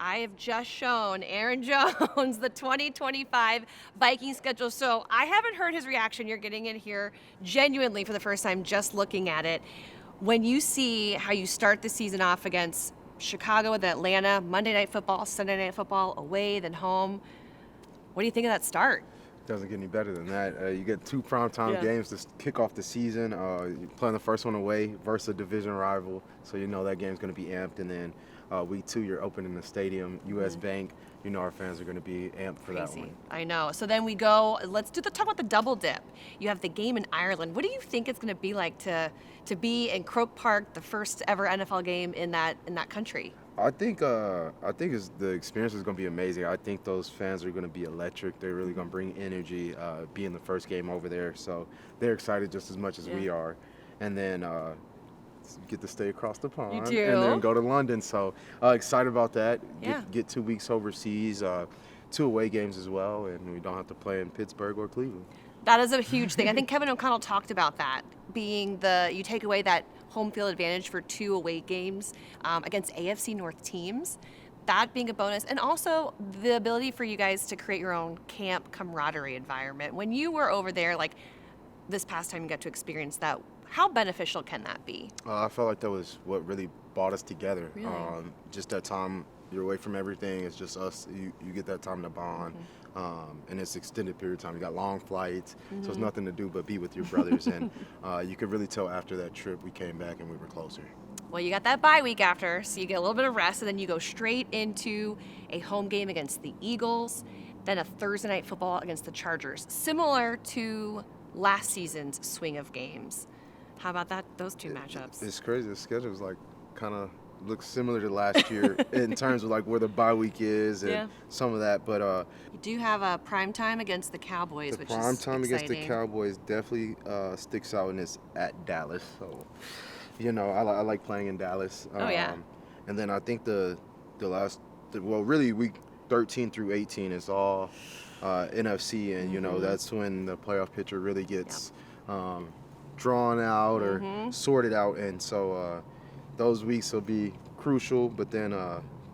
I have just shown Aaron Jones the 2025 Viking schedule. So I haven't heard his reaction. You're getting it here genuinely for the first time, just looking at it. When you see how you start the season off against Chicago and Atlanta, Monday Night Football, Sunday Night Football, away, then home, what do you think of that start? Doesn't get any better than that. You get two primetime games to kick off the season. You're playing the first one away versus a division rival, so you know that game's going to be amped. And then week 2, you're opening the stadium, U.S. Bank. You know our fans are going to be amped for that one. I know. So then we go. Let's talk about the double dip. You have the game in Ireland. What do you think it's going to be like to be in Croke Park, the first ever NFL game in that country? I think the experience is going to be amazing. I think those fans are going to be electric. They're really going to bring energy, being the first game over there. So they're excited just as much as we are. And then get to stay across the pond. You do. And then go to London. So excited about that. Get 2 weeks overseas, 2 away games as well, and we don't have to play in Pittsburgh or Cleveland. That is a huge thing. I think Kevin O'Connell talked about that, being you take away that home field advantage for 2 away games against AFC North teams, that being a bonus, and also the ability for you guys to create your own camp camaraderie environment. When you were over there, like this past time you got to experience that, how beneficial can that be? I felt like that was what really brought us together. Really? Just that time you're away from everything. It's just us. You get that time to bond. And it's extended period of time. You got long flights, so it's nothing to do but be with your brothers. And you could really tell after that trip we came back and we were closer. Well, you got that bye week after, so you get a little bit of rest, and then you go straight into a home game against the Eagles, then a Thursday night football against the Chargers, similar to last season's swing of games. How about those 2 matchups? It's crazy. The schedule is like kind of looks similar to last year in terms of like where the bye week is and some of that. But you do have a primetime against the Cowboys, which is exciting. The primetime against the Cowboys definitely sticks out, and it's at Dallas. So, you know, I like playing in Dallas. And then I think really week 13 through 18 is all NFC, and you know that's when the playoff picture really gets drawn out or sorted out, and so those weeks will be crucial. But then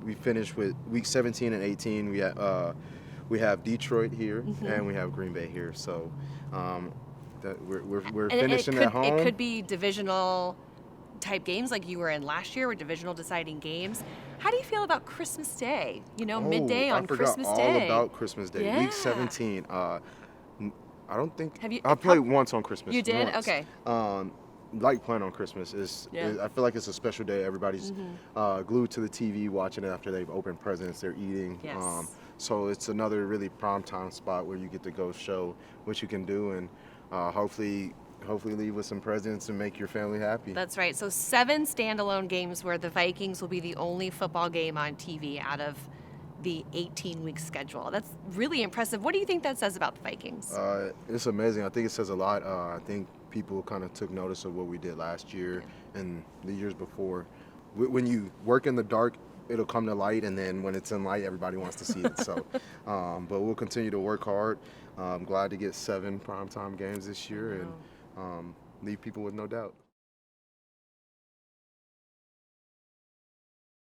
we finish with week 17 and 18. We have Detroit here and we have Green Bay here. So that we're finishing at home. It could be divisional type games like you were in last year, with divisional deciding games. How do you feel about Christmas Day? You know, midday on Christmas Day. I forgot all about Christmas Day. Yeah. Week 17. I don't think I played once on Christmas. You did? Once. Okay. Like playing on Christmas I feel like it's a special day. Everybody's glued to the TV watching it after they've opened presents. They're eating. Yes. So it's another really primetime spot where you get to go show what you can do, and hopefully leave with some presents and make your family happy. That's right. So 7 standalone games where the Vikings will be the only football game on TV out of the 18-week schedule. That's really impressive. What do you think that says about the Vikings? It's amazing. I think it says a lot. I think people kind of took notice of what we did last year and the years before. When you work in the dark, it'll come to light, and then when it's in light, everybody wants to see it. So, but we'll continue to work hard. I'm glad to get 7 primetime games this year and leave people with no doubt.